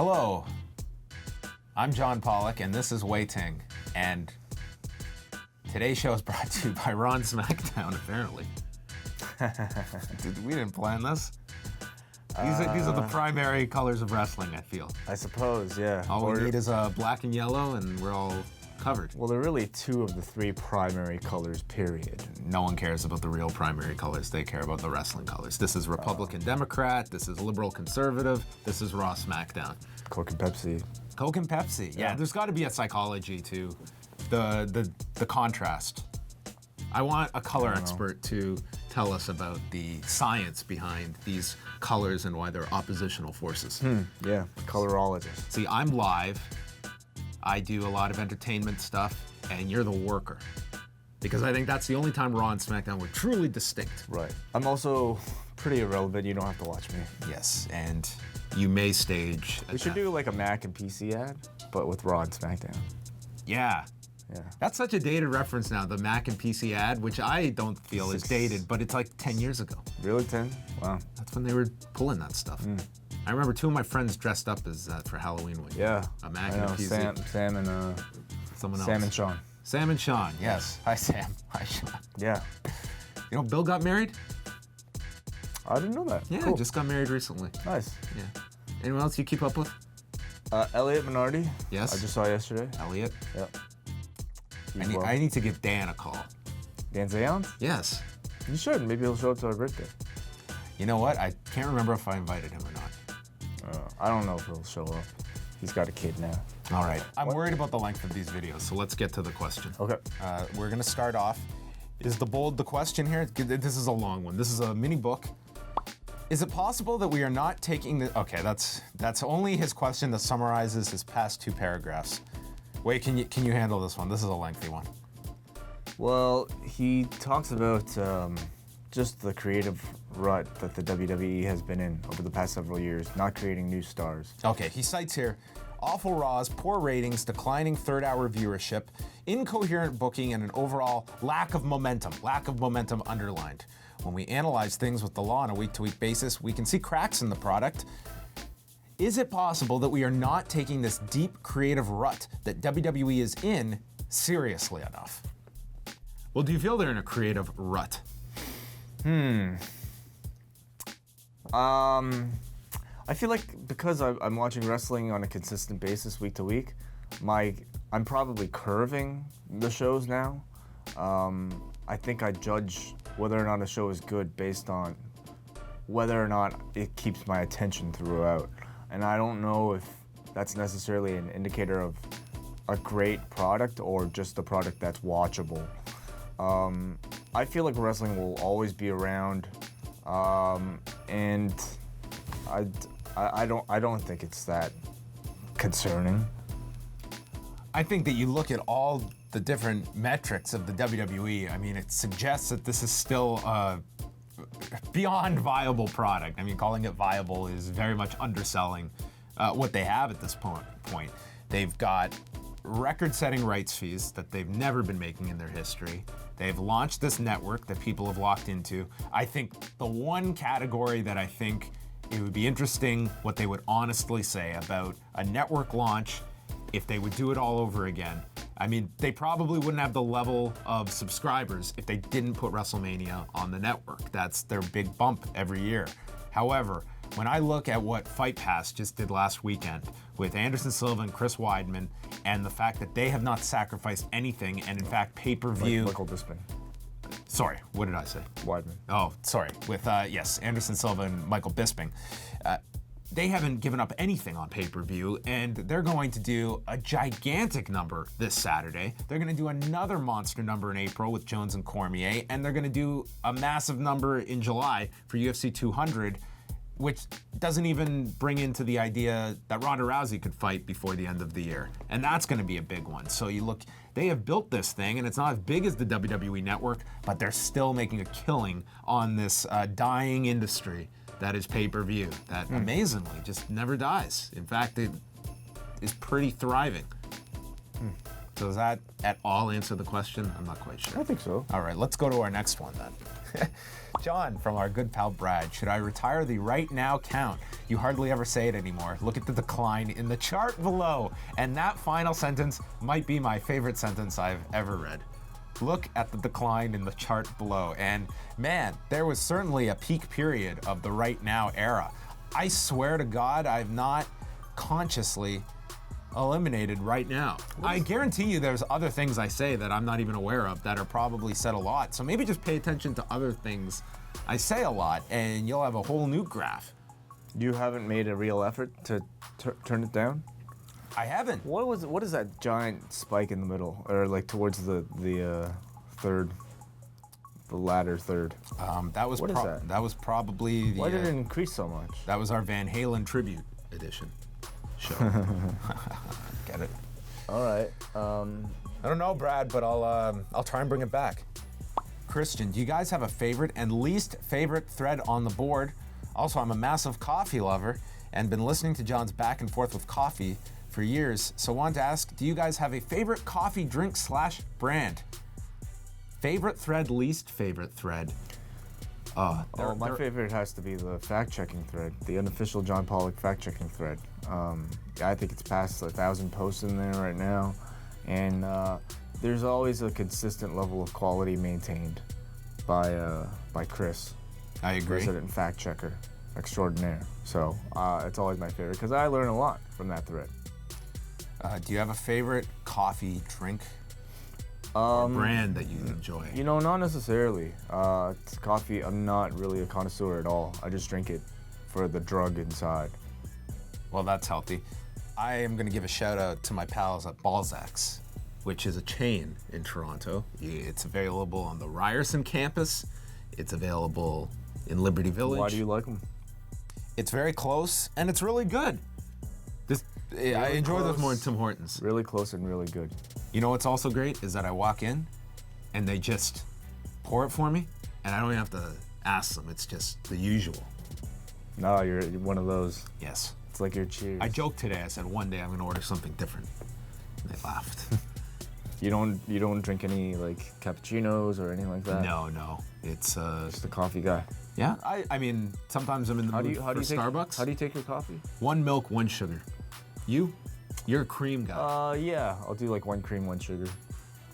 Hello, I'm John Pollock, and this is Wei Ting, and today's show is brought to you by Raw and SmackDown, apparently. We didn't plan this. These are the primary colors of wrestling, I feel. I suppose, yeah. All we need is black and yellow, and we're all covered. Well, there are really two of the three primary colors, period. No one cares about the real primary colors. They care about the wrestling colors. This is Republican Democrat. This is Liberal Conservative. This is Raw SmackDown. Coke and Pepsi. Coke and Pepsi. Yeah, there's got to be a psychology to the contrast. I want a color expert to tell us about the science behind these colors and why they're oppositional forces. Yeah, colorologist. See, I'm live. I do a lot of entertainment stuff, and you're the worker. Because I think that's the only time Raw and SmackDown were truly distinct. Right. I'm also pretty irrelevant. You don't have to watch me. Yes, and you may stage. We should do like a Mac and PC ad, but with Raw and SmackDown. Yeah. Yeah. That's such a dated reference now, the Mac and PC ad, which I don't feel is dated, but it's like 10 years ago. Really, 10? Wow. That's when they were pulling that stuff. I remember two of my friends dressed up as that for Halloween week. Yeah. A Mac and a PC. Sam and someone else. Sam and Sean. Sam and Sean, yes. Hi, Sam. Hi, Sean. Yeah. You know, Bill got married? I didn't know that. Yeah, cool. Just got married recently. Nice. Yeah. Anyone else you keep up with? Elliot Minardi. Yes. I just saw yesterday. Elliot? Yep. I need to give Dan a call. Dan Zayon? Yes. You should. Maybe he'll show up to our birthday. You know what? I can't remember if I invited him or not. I don't know if he'll show up. He's got a kid now. All right. I'm worried about the length of these videos, so let's get to the question. Okay. We're going to start off. Is the bold the question here? This is a long one. This is a mini book. Is it possible that we are not taking the... Okay, that's only his question that summarizes his past two paragraphs. Wait, can you handle this one? This is a lengthy one. Well, he talks about just the creative rut that the WWE has been in over the past several years, not creating new stars. Okay, he cites here, awful Raws, poor ratings, declining third-hour viewership, incoherent booking, and an overall lack of momentum underlined. When we analyze things with the law on a week-to-week basis, we can see cracks in the product. Is it possible that we are not taking this deep creative rut that WWE is in seriously enough? Well, do you feel they're in a creative rut? I feel like because I'm watching wrestling on a consistent basis week to week, I'm probably curving the shows now. I think I judge whether or not a show is good based on whether or not it keeps my attention throughout. And I don't know if that's necessarily an indicator of a great product or just a product that's watchable. I feel like wrestling will always be around, and I don't think it's that concerning. I think that you look at all the different metrics of the WWE. I mean, it suggests that this is still a beyond viable product. I mean, calling it viable is very much underselling what they have at this point. They've got record-setting rights fees that they've never been making in their history. They've launched this network that people have locked into. I think the one category that I think it would be interesting what they would honestly say about a network launch if they would do it all over again. I mean, they probably wouldn't have the level of subscribers if they didn't put WrestleMania on the network. That's their big bump every year. However, when I look at what Fight Pass just did last weekend with Anderson Silva and Chris Weidman, and the fact that they have not sacrificed anything, and in fact, pay-per-view... Like Michael Bisping. Sorry, what did I say? Weidman. Oh, sorry. With, yes, Anderson Silva and Michael Bisping. They haven't given up anything on pay-per-view, and they're going to do a gigantic number this Saturday. They're going to do another monster number in April with Jones and Cormier, and they're going to do a massive number in July for UFC 200, which doesn't even bring into the idea that Ronda Rousey could fight before the end of the year. And that's going to be a big one. So you look, they have built this thing, and it's not as big as the WWE Network, but they're still making a killing on this dying industry that is pay-per-view, that amazingly just never dies. In fact, it is pretty thriving. So does that at all answer the question? I'm not quite sure. I think so. All right, let's go to our next one then. John, from our good pal Brad, should I retire the right now count? You hardly ever say it anymore. Look at the decline in the chart below. And that final sentence might be my favorite sentence I've ever read. Look at the decline in the chart below. And man, there was certainly a peak period of the right now era. I swear to God, I've not consciously eliminated right now. I guarantee you there's other things I say that I'm not even aware of that are probably said a lot. So maybe just pay attention to other things I say a lot and you'll have a whole new graph. You haven't made a real effort to turn it down? I haven't. What is that giant spike in the middle, or like towards the third, the latter third? That was What is that? That was probably the. Why did it increase so much? That was our Van Halen tribute edition show. Get it? All right. I don't know, Brad, but I'll try and bring it back. Christian, do you guys have a favorite and least favorite thread on the board? Also, I'm a massive coffee lover and been listening to John's back and forth with coffee for years, so wanted to ask, do you guys have a favorite coffee drink / brand? Favorite thread, least favorite thread? My favorite has to be the fact-checking thread, the unofficial John Pollock fact-checking thread. I think it's past 1,000 posts in there right now, and there's always a consistent level of quality maintained by Chris. I agree. Resident fact-checker extraordinaire. So it's always my favorite because I learn a lot from that thread. Do you have a favorite coffee drink or brand that you enjoy? You know, not necessarily. It's coffee, I'm not really a connoisseur at all. I just drink it for the drug inside. Well, that's healthy. I am going to give a shout out to my pals at Balzac's, which is a chain in Toronto. It's available on the Ryerson campus. It's available in Liberty Village. Why do you like them? It's very close and it's really good. I enjoy those more than Tim Hortons. Really close and really good. You know what's also great is that I walk in and they just pour it for me and I don't even have to ask them. It's just the usual. No, you're one of those. Yes. It's like your Cheers. I joked today. I said one day I'm going to order something different. And they laughed. You don't drink any like cappuccinos or anything like that? No. It's Just a coffee guy. yeah. I mean, sometimes I'm in the mood for Starbucks. How do you take your coffee? 1 milk, 1 sugar. You're a cream guy. Yeah, I'll do like 1 cream, 1 sugar.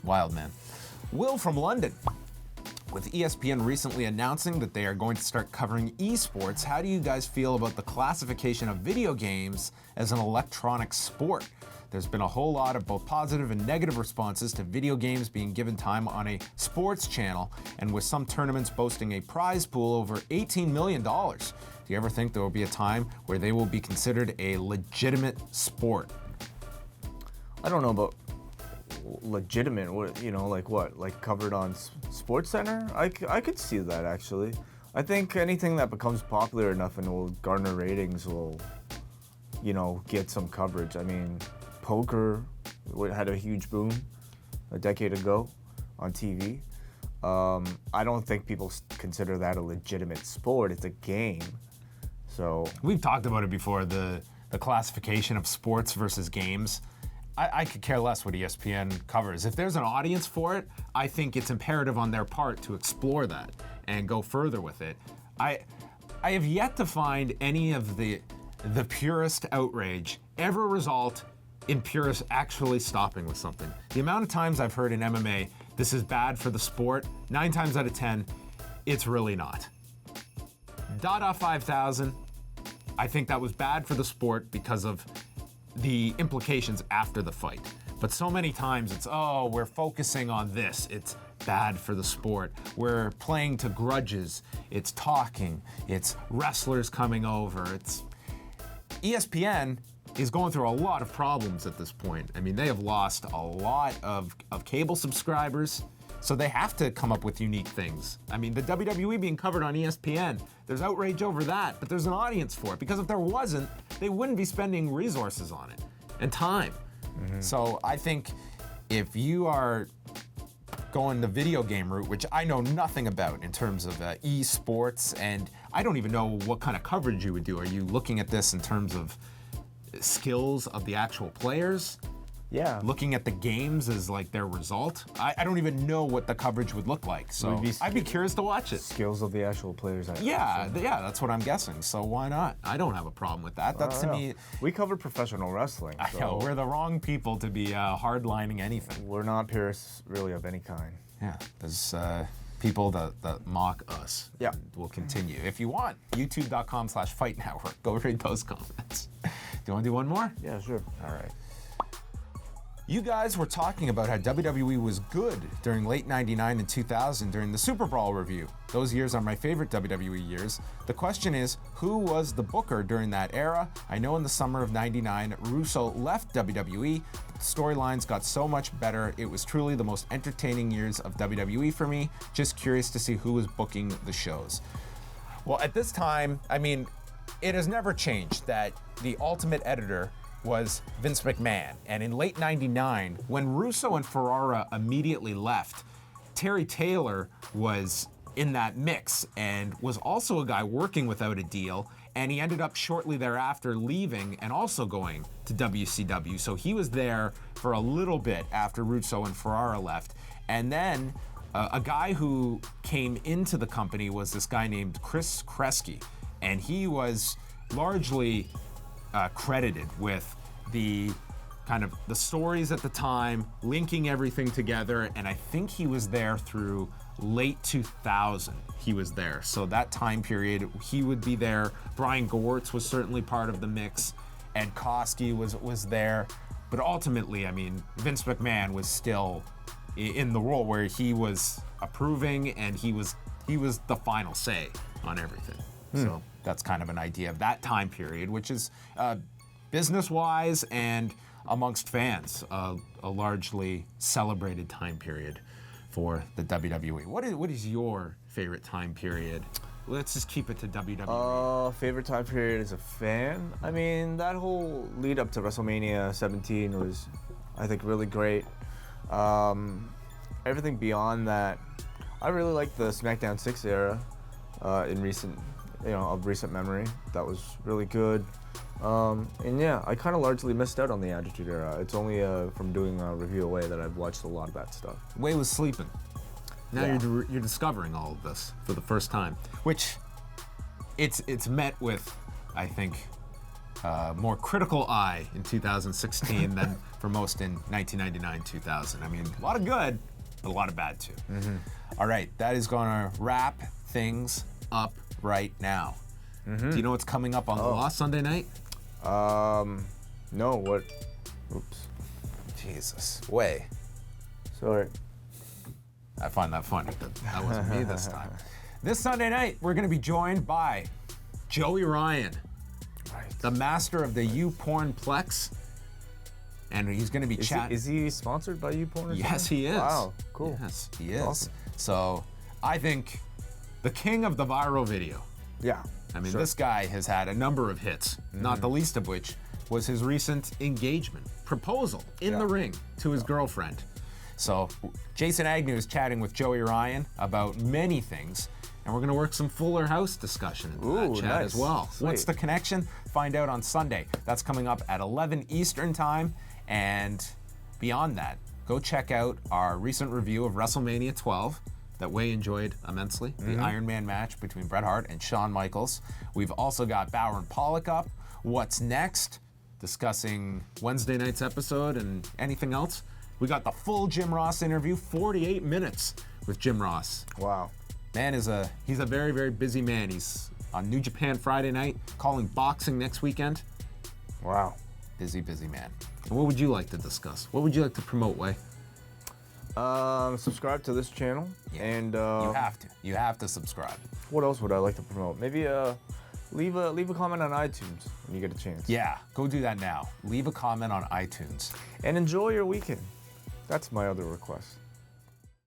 Wild man. Will from London. With ESPN recently announcing that they are going to start covering eSports, how do you guys feel about the classification of video games as an electronic sport? There's been a whole lot of both positive and negative responses to video games being given time on a sports channel, and with some tournaments boasting a prize pool over $18 million. Do you ever think there will be a time where they will be considered a legitimate sport? I don't know about legitimate. What, like covered on Sports Center? I could see that actually. I think anything that becomes popular enough and will garner ratings will, get some coverage. I mean, poker had a huge boom a decade ago on TV. I don't think people consider that a legitimate sport. It's a game. So we've talked about it before, the classification of sports versus games. I could care less what ESPN covers. If there's an audience for it, I think it's imperative on their part to explore that and go further with it. I have yet to find any of the purest outrage ever result in purists actually stopping with something. The amount of times I've heard in MMA, this is bad for the sport, 9 times out of 10, it's really not. Dada 5000, I think that was bad for the sport because of the implications after the fight. But so many times it's, we're focusing on this. It's bad for the sport. We're playing to grudges. It's talking. It's wrestlers coming over. It's ESPN is going through a lot of problems at this point. I mean, they have lost a lot of cable subscribers, so they have to come up with unique things. I mean, the WWE being covered on ESPN, there's outrage over that, but there's an audience for it, because if there wasn't, they wouldn't be spending resources on it and time. Mm-hmm. So I think if you are going the video game route, which I know nothing about in terms of eSports, and I don't even know what kind of coverage you would do. Are you looking at this in terms of skills of the actual players? Yeah. looking at the games as like their result, I don't even know what the coverage would look like. So I'd be curious to watch it. Skills of the actual players. Yeah, that's what I'm guessing. So why not? I don't have a problem with that. That's to me. We cover professional wrestling. I know we're the wrong people to be hardlining anything. We're not purists really of any kind. Yeah, there's people that mock us. Yeah. We'll continue. If you want, youtube.com/Fight Network. Go read those comments. Do you want to do one more? Yeah, sure. All right. You guys were talking about how WWE was good during late 99 and 2000 during the Super Brawl review. Those years are my favorite WWE years. The question is, who was the booker during that era? I know in the summer of 99, Russo left WWE, but the storylines got so much better. It was truly the most entertaining years of WWE for me. Just curious to see who was booking the shows. Well, at this time, I mean, it has never changed that the ultimate editor was Vince McMahon. And in late 99, when Russo and Ferrara immediately left, Terry Taylor was in that mix and was also a guy working without a deal. And he ended up shortly thereafter leaving and also going to WCW. So he was there for a little bit after Russo and Ferrara left. And then a guy who came into the company was this guy named Chris Kresge. And he was largely credited with the kind of the stories at the time, linking everything together, and I think he was there through late 2000. He was there, so that time period he would be there. Brian Gewirtz was certainly part of the mix. Ed Koskey was there, but ultimately, I mean, Vince McMahon was still in the role where he was approving and he was the final say on everything. So that's kind of an idea of that time period, which is business-wise and amongst fans, a largely celebrated time period for the WWE. What is your favorite time period? Let's just keep it to WWE. Favorite time period as a fan? I mean, that whole lead up to WrestleMania 17 was, I think, really great. Everything beyond that, I really like the SmackDown 6 era in recent memory. That was really good. And yeah, I kind of largely missed out on the Attitude Era. It's only from doing review-a-wai that I've watched a lot of that stuff. Wai was sleeping. Now you're discovering all of this for the first time, which it's met with, I think, more critical eye in 2016 than for most in 1999, 2000. I mean, a lot of good, but a lot of bad too. All right, that is going to wrap things up right now. Do you know what's coming up on Raw Sunday night? No, what? Oops. Jesus. Wai. Sorry. I find that funny, but that wasn't me this time. This Sunday night, we're going to be joined by Joey Ryan, the master of the YouPornplex, and he's going to be chatting. Is he sponsored by YouPorn? Yes, he is. Wow, cool. Yes, he is. Awesome. So I think the king of the viral video. Yeah. I mean, this guy has had a number of hits, not the least of which was his recent engagement proposal in the ring to his girlfriend. So Jason Agnew is chatting with Joey Ryan about many things, and we're going to work some Fuller House discussion into that chat as well. Sweet. What's the connection? Find out on Sunday. That's coming up at 11 Eastern time, and beyond that, go check out our recent review of WrestleMania 12 that Wai enjoyed immensely, the Iron Man match between Bret Hart and Shawn Michaels. We've also got Bauer and Pollock up. What's next? Discussing Wednesday night's episode and anything else. We got the full Jim Ross interview, 48 minutes with Jim Ross. Wow. Man he's a very, very busy man. He's on New Japan Friday night, calling boxing next weekend. Wow. Busy, busy man. And what would you like to discuss? What would you like to promote, Wai? Subscribe to this channel, and you have to. You have to subscribe. What else would I like to promote? Maybe leave a comment on iTunes when you get a chance. Yeah, go do that now. Leave a comment on iTunes. And enjoy your weekend. That's my other request.